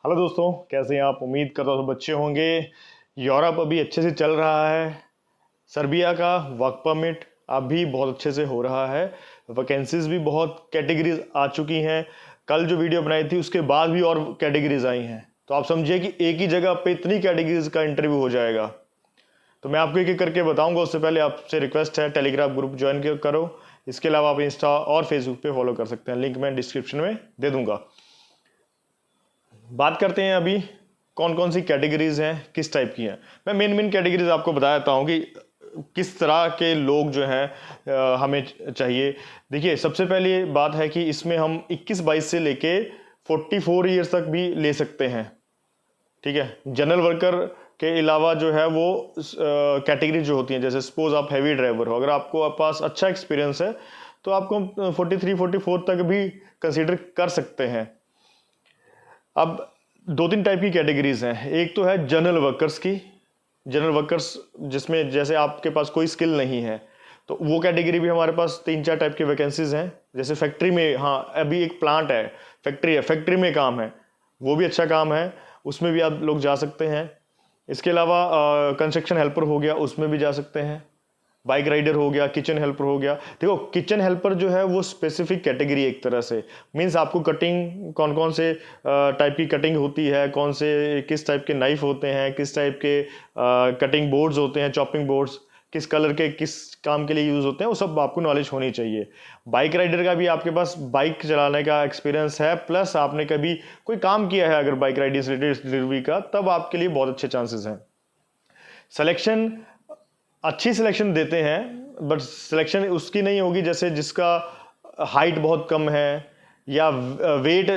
Hello दोस्तों, कैसे हैं आप? उम्मीद करता हूँ सब अच्छे होंगे। यूरोप अभी अच्छे से चल रहा है। सर्बिया का वर्क परमिट अभी बहुत अच्छे से हो रहा है। वैकेंसीज भी बहुत कैटेगरीज आ चुकी हैं। कल जो वीडियो बनाई थी उसके बाद भी और कैटेगरीज आई हैं, तो आप समझिए कि एक ही जगह पे इतनी कैटेगरीज का इंटरव्यू हो जाएगा। तो मैं आपको एक एक करके बताऊंगा। उससे पहले आपसे रिक्वेस्ट है, टेलीग्राम ग्रुप ज्वाइन करो। इसके अलावा आप इंस्टा और फेसबुक पे फॉलो कर सकते हैं, लिंक मैं डिस्क्रिप्शन में दे दूंगा। बात करते हैं अभी कौन कौन सी कैटेगरीज हैं, किस टाइप की हैं। मैं मेन मेन कैटेगरीज आपको बता देता हूं कि किस तरह के लोग जो हैं हमें चाहिए। देखिए, सबसे पहली बात है कि इसमें हम 21-22 से लेके 44 ईयर्स तक भी ले सकते हैं। ठीक है, जनरल वर्कर के अलावा जो है वो कैटेगरी जो होती है, जैसे सपोज आप हैवी ड्राइवर हो, अगर आपको पास अच्छा एक्सपीरियंस है तो आपको 43-44 तक भी कंसीडर कर सकते हैं। अब दो तीन टाइप की कैटेगरीज हैं। एक तो है जनरल वर्कर्स की। जनरल वर्कर्स जिसमें जैसे आपके पास कोई स्किल नहीं है, तो वो कैटेगरी भी हमारे पास 3-4 टाइप की वैकेंसीज हैं। जैसे फैक्ट्री में, हाँ अभी एक प्लांट है, फैक्ट्री है, फैक्ट्री में काम है, वो भी अच्छा काम है, उसमें भी आप लोग जा सकते हैं। इसके अलावा कंस्ट्रक्शन हेल्पर हो गया, उसमें भी जा सकते हैं। बाइक राइडर हो गया, किचन हेल्पर हो गया। देखो, किचन हेल्पर जो है वो स्पेसिफिक कैटेगरी एक तरह से मीन्स आपको कटिंग, कौन कौन से टाइप की कटिंग होती है, कौन से किस टाइप के नाइफ होते हैं, किस टाइप के कटिंग बोर्ड्स होते हैं, चॉपिंग बोर्ड्स किस कलर के किस काम के लिए यूज होते हैं, वो सब आपको नॉलेज होनी चाहिए। बाइक राइडर का भी आपके पास बाइक चलाने का एक्सपीरियंस है, प्लस आपने कभी कोई काम किया है अगर बाइक राइडिंग से रिलेटेड डिलीवरी का, तब आपके लिए बहुत अच्छे चांसेस हैं। सिलेक्शन अच्छी सिलेक्शन देते हैं, बट सिलेक्शन उसकी नहीं होगी जैसे जिसका हाइट बहुत कम है या वेट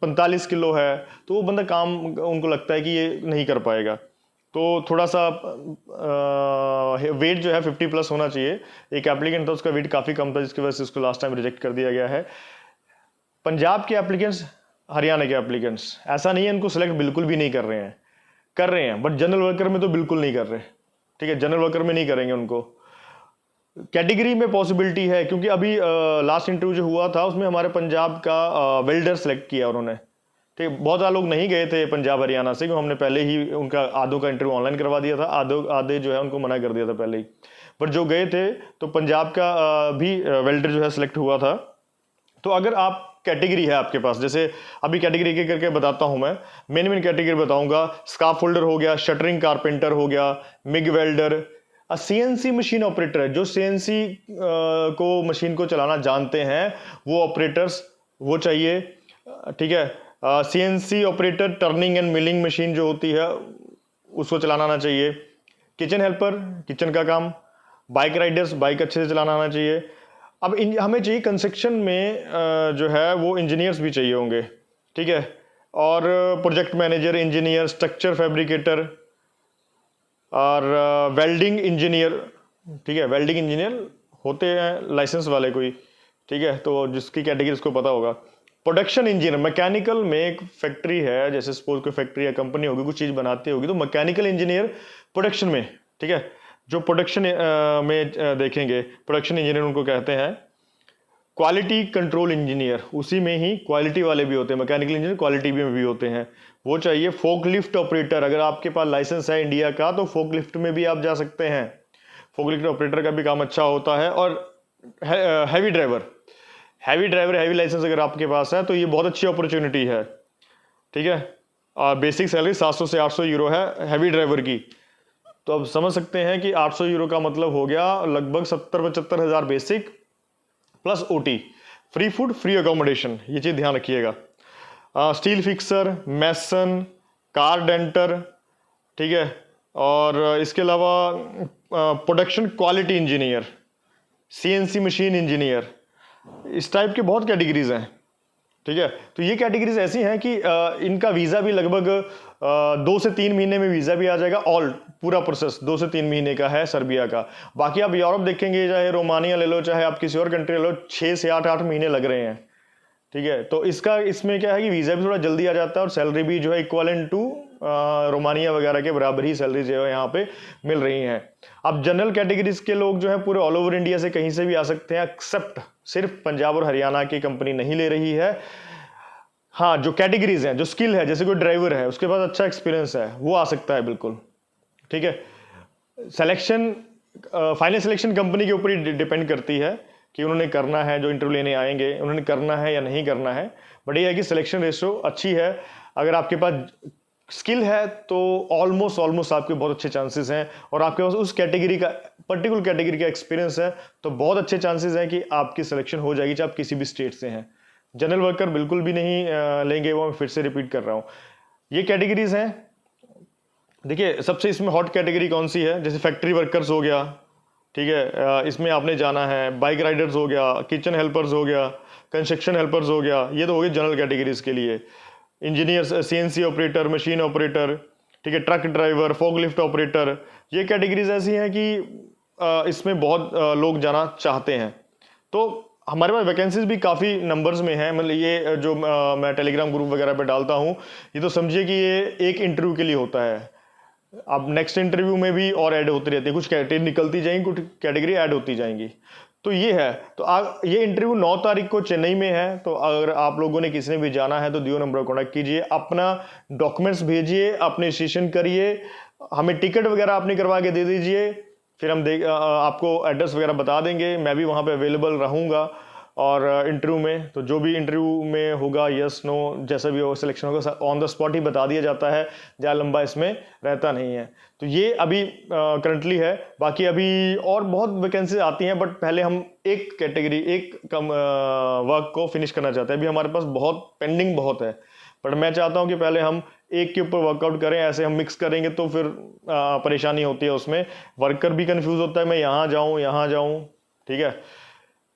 45 किलो है, तो वो बंदा काम उनको लगता है कि ये नहीं कर पाएगा। तो थोड़ा सा वेट जो है 50+ होना चाहिए। एक एप्लीकेंट था, उसका वेट काफ़ी कम था, जिसकी वजह से उसको लास्ट टाइम रिजेक्ट कर दिया गया है। पंजाब के एप्लीकेंट्स, हरियाणा के एप्लीकेंट्स, ऐसा नहीं है इनको सिलेक्ट बिल्कुल भी नहीं कर रहे हैं, कर रहे हैं, बट जनरल वर्कर में तो बिल्कुल नहीं कर रहे। ठीक है, जनरल वर्कर में नहीं करेंगे उनको। कैटेगरी में पॉसिबिलिटी है, क्योंकि अभी लास्ट इंटरव्यू जो हुआ था उसमें हमारे पंजाब का वेल्डर सेलेक्ट किया उन्होंने। ठीक, बहुत सारे लोग नहीं गए थे पंजाब हरियाणा से, क्योंकि हमने पहले ही उनका आधों का इंटरव्यू ऑनलाइन करवा दिया था, आधे जो है उनको मना कर दिया था पहले ही। बट जो गए थे तो पंजाब का भी वेल्डर जो है सिलेक्ट हुआ था। तो अगर आप कैटेगरी है आपके पास, जैसे अभी कैटेगरी एक करके बताता हूं मैं। मेन मेन कैटेगरी बताऊंगा। स्काफ होल्डर हो गया, शटरिंग कारपेंटर हो गया, MiG welder, CNC machine operator है, जो सीएनसी को मशीन को चलाना जानते हैं, वो ऑपरेटर्स वो चाहिए। ठीक है, CNC operator, turning end milling machine जो होती है उसको चलाना आना चाहिए। किचन हेल्पर, किचन का काम। बाइक राइडर्स, बाइक अच्छे से चलाना आना चाहिए। अब हमें चाहिए कंस्ट्रक्शन में जो है वो इंजीनियर्स भी चाहिए होंगे। ठीक है, और project manager, engineer, structure fabricator और वेल्डिंग इंजीनियर। ठीक है, वेल्डिंग इंजीनियर होते हैं लाइसेंस वाले कोई। ठीक है, तो जिसकी कैटेगरी उसको पता होगा। प्रोडक्शन इंजीनियर, मैकेनिकल में एक फैक्ट्री है, जैसे सपोज कोई फैक्ट्री या कंपनी होगी, कुछ चीज बनाती होगी, तो मैकेनिकल इंजीनियर प्रोडक्शन में। ठीक है, जो प्रोडक्शन में देखेंगे, प्रोडक्शन इंजीनियर उनको कहते हैं। क्वालिटी कंट्रोल इंजीनियर, उसी में ही क्वालिटी वाले भी होते हैं, मैकेनिकल इंजीनियर क्वालिटी में भी होते हैं, वो चाहिए। फोकलिफ्ट ऑपरेटर, अगर आपके पास लाइसेंस है इंडिया का तो फोकलिफ्ट में भी आप जा सकते हैं। फोकलिफ्ट ऑपरेटर का भी काम अच्छा होता है। और हैवी ड्राइवर, हैवी लाइसेंस अगर आपके पास है तो ये बहुत अच्छी अपॉर्चुनिटी है। ठीक है, और बेसिक सैलरी 700 से 800 यूरो है हैवी ड्राइवर की। तो अब समझ सकते हैं कि 800 यूरो का मतलब हो गया लगभग 70-75 हज़ार basic, plus OT, free food, free accommodation, ये चीज ध्यान रखिएगा। स्टील फिक्सर, मैसन, कार डेंटर। ठीक है, और इसके अलावा production quality engineer, CNC machine engineer, इस टाइप के बहुत कैटेगरीज हैं। ठीक है, तो ये कैटेगरीज ऐसी हैं कि इनका वीजा भी लगभग 2 से 3 महीने में वीजा भी आ जाएगा। ऑल पूरा प्रोसेस 2 से 3 महीने का है सर्बिया का। बाकी आप यूरोप देखेंगे, चाहे रोमानिया ले लो, चाहे आप किसी और कंट्री ले लो, 6 से 8 महीने लग रहे हैं। ठीक है, तो इसमें क्या है कि वीजा भी थोड़ा जल्दी आ जाता है, और सैलरी भी जो है इक्वलेंट टू रोमानिया वगैरह के बराबर ही सैलरी जो है यहाँ पे मिल रही है। अब जनरल कैटेगरीज के लोग जो है पूरे ऑल ओवर इंडिया से कहीं से भी आ सकते हैं, एक्सेप्ट सिर्फ पंजाब और हरियाणा की कंपनी नहीं ले रही है। हाँ, जो कैटेगरीज हैं, जो स्किल है, जैसे कोई ड्राइवर है उसके पास अच्छा एक्सपीरियंस है, वो आ सकता है बिल्कुल। ठीक है, सिलेक्शन फाइनल सिलेक्शन कंपनी के ऊपर ही डिपेंड करती है कि उन्होंने करना है, जो इंटरव्यू लेने आएंगे उन्होंने करना है या नहीं करना है। बट ये है कि सिलेक्शन रेशो अच्छी है। अगर आपके पास स्किल है तो ऑलमोस्ट ऑलमोस्ट आपके बहुत अच्छे चांसेस हैं, और आपके पास उस कैटेगरी का, पर्टिकुलर कैटेगरी का एक्सपीरियंस है तो बहुत अच्छे चांसेस हैं कि आपकी सिलेक्शन हो जाएगी, चाहे आप किसी भी स्टेट से हैं। जनरल वर्कर बिल्कुल भी नहीं लेंगे, वो मैं फिर से रिपीट कर रहा हूँ। ये कैटेगरीज हैं। देखिए सबसे इसमें हॉट कैटेगरी कौन सी है, जैसे फैक्ट्री वर्कर्स हो गया, ठीक है, इसमें आपने जाना है। बाइक राइडर्स हो गया, किचन हेल्पर्स हो गया, कंस्ट्रक्शन हेल्पर्स हो गया, ये तो हो गई जनरल कैटेगरीज के लिए। Engineers, CNC operator, machine operator, ठीक है, ट्रक ड्राइवर, फॉगलिफ्ट ऑपरेटर, ये कैटेगरीज ऐसी हैं कि इसमें बहुत लोग जाना चाहते हैं। तो हमारे पास वैकेंसीज भी काफ़ी नंबर्स में हैं। मतलब ये जो मैं टेलीग्राम ग्रुप वगैरह पे डालता हूँ, ये तो समझिए कि ये एक इंटरव्यू के लिए होता है। अब नेक्स्ट इंटरव्यू में भी और ऐड होती रहती है, कुछ कैटेगरी निकलती जाएंगी, कुछ कैटेगरी ऐड होती जाएंगी। तो ये है। तो ये इंटरव्यू 9 तारीख को चेन्नई में है। तो अगर आप लोगों ने किसी ने भी जाना है तो दियो नंबर कॉन्टैक्ट कीजिए, अपना डॉक्यूमेंट्स भेजिए, अपने रजिस्ट्रेशन करिए, हमें टिकट वगैरह अपनी करवा के दे दीजिए, फिर हम आपको एड्रेस वगैरह बता देंगे। मैं भी वहाँ पे अवेलेबल रहूँगा और इंटरव्यू में, तो जो भी इंटरव्यू में होगा, यस नो जैसा भी हो, सिलेक्शन होगा, ऑन द स्पॉट ही बता दिया जाता है, ज़्यादा लंबा इसमें रहता नहीं है। तो ये अभी करंटली है। बाकी अभी और बहुत वैकेंसी आती हैं, बट पहले हम एक कैटेगरी, एक कम वर्क को फिनिश करना चाहते हैं। अभी हमारे पास बहुत पेंडिंग बहुत है, बट मैं चाहता हूँ कि पहले हम एक के ऊपर वर्कआउट करें। ऐसे हम मिक्स करेंगे तो फिर परेशानी होती है, उसमें वर्कर भी कंफ्यूज होता है, मैं यहाँ जाऊँ। ठीक है,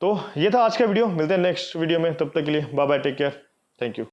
तो ये था आज का वीडियो। मिलते हैं नेक्स्ट वीडियो में, तब तक के लिए bye bye, take care, thank you.